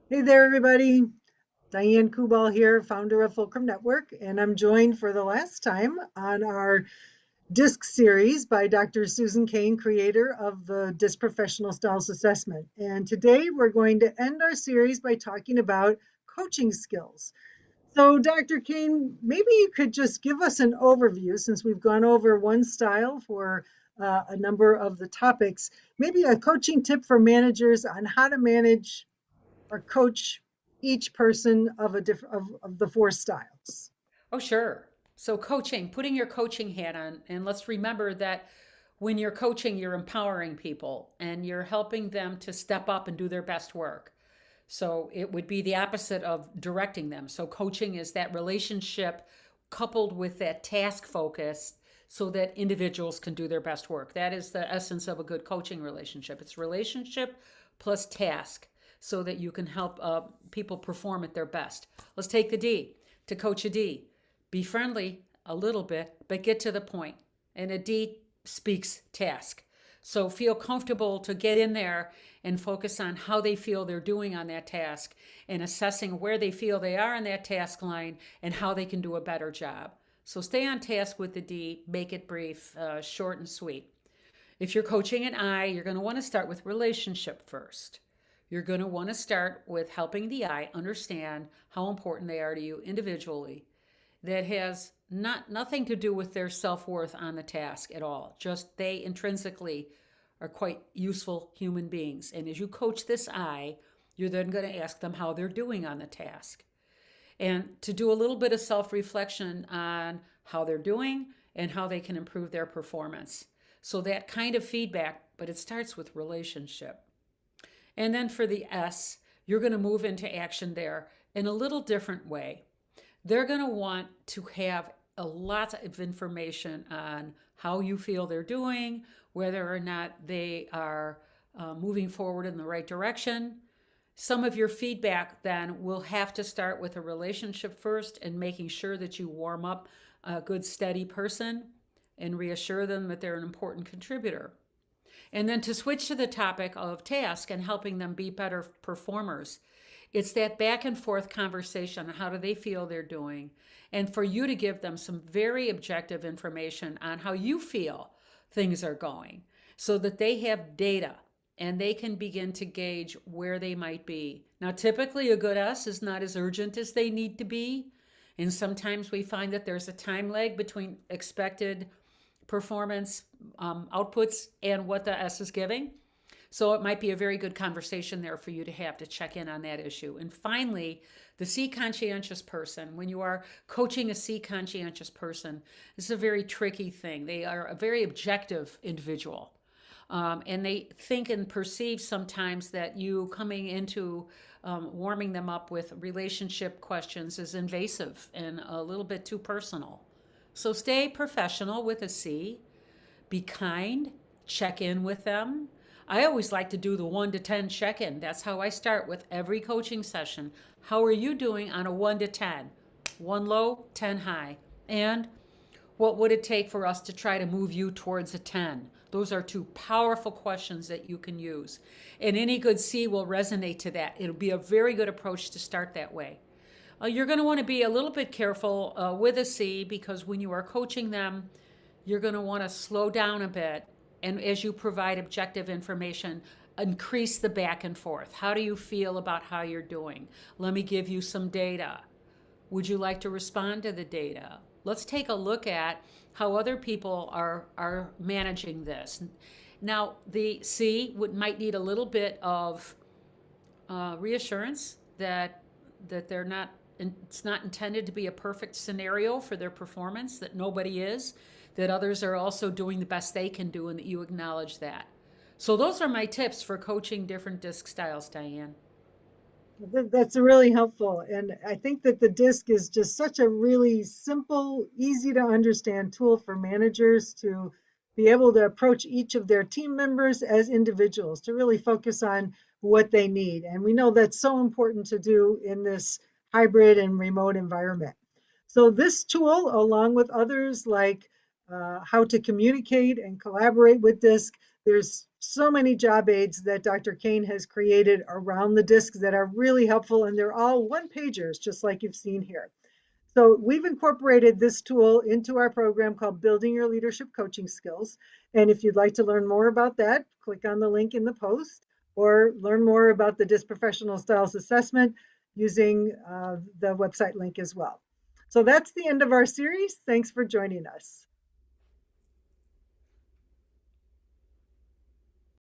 Hey there, everybody. Diane Kubal here, founder of Fulcrum Network, and I'm joined for the last time on our DISC series by Dr. Susan Cain, creator of the DISC Professional Styles Assessment. And today we're going to end our series by talking about coaching skills. So, Dr. Cain, maybe you could just give us an overview since we've gone over one style for a number of the topics, maybe a coaching tip for managers on how to manage or coach each person of a different of the four styles. Oh, sure. So, coaching, putting your coaching hat on, and let's remember that when you're coaching, you're empowering people and you're helping them to step up and do their best work. So, it would be the opposite of directing them. So, coaching is that relationship coupled with that task focus so that individuals can do their best work. That is the essence of a good coaching relationship. It's relationship plus task so that you can help people perform at their best. Let's take the D. To coach a D, be friendly a little bit, but get to the point. And a D speaks task. So feel comfortable to get in there and focus on how they feel they're doing on that task and assessing where they feel they are in that task line and how they can do a better job. So stay on task with the D, make it brief, short and sweet. If you're coaching an I, you're going to want to start with relationship first. You're going to want to start with helping the I understand how important they are to you individually. That has nothing to do with their self-worth on the task at all. Just they intrinsically are quite useful human beings. And as you coach this I, you're then going to ask them how they're doing on the task. And to do a little bit of self-reflection on how they're doing and how they can improve their performance. So that kind of feedback, but it starts with relationship. And then for the S, you're going to move into action there in a little different way. They're going to want to have a lot of information on how you feel they're doing, whether or not they are moving forward in the right direction. Some of your feedback then will have to start with a relationship first and making sure that you warm up a good, steady person and reassure them that they're an important contributor. And then to switch to the topic of task and helping them be better performers, it's that back and forth conversation on how do they feel they're doing, and for you to give them some very objective information on how you feel things are going so that they have data and they can begin to gauge where they might be. Now, typically, a good S is not as urgent as they need to be. And sometimes we find that there's a time lag between expected performance outputs and what the S is giving. So it might be a very good conversation there for you to have to check in on that issue. And finally, the C conscientious person. When you are coaching a C conscientious person, this is a very tricky thing. They are a very objective individual. And they think and perceive sometimes that you coming into warming them up with relationship questions is invasive and a little bit too personal. So stay professional with a C, be kind, check in with them. I always like to do the 1 to 10 check in. That's how I start with every coaching session. How are you doing on a 1 to 10? 1 low, 10 high. And what would it take for us to try to move you towards a 10? Those are two powerful questions that you can use. And any good C will resonate to that. It'll be a very good approach to start that way. You're going to want to be a little bit careful with a C because when you are coaching them, you're going to want to slow down a bit. And as you provide objective information, increase the back and forth. How do you feel about how you're doing? Let me give you some data. Would you like to respond to the data? Let's take a look at how other people are managing this. Now, the C might need a little bit of reassurance that they're not. It's not intended to be a perfect scenario for their performance. That nobody is. That others are also doing the best they can do, and that you acknowledge that. So those are my tips for coaching different disc styles, Diane. That's really helpful. And I think that the DISC is just such a really simple, easy to understand tool for managers to be able to approach each of their team members as individuals, to really focus on what they need. And we know that's so important to do in this hybrid and remote environment. So this tool, along with others like how to communicate and collaborate with DISC, There's so many job aids that Dr. Cain has created around the discs that are really helpful, and they're all one pagers, just like you've seen here. So we've incorporated this tool into our program called Building Your Leadership Coaching Skills. And if you'd like to learn more about that, click on the link in the post or learn more about the DISC Professional Styles Assessment using the website link as well. So that's the end of our series. Thanks for joining us.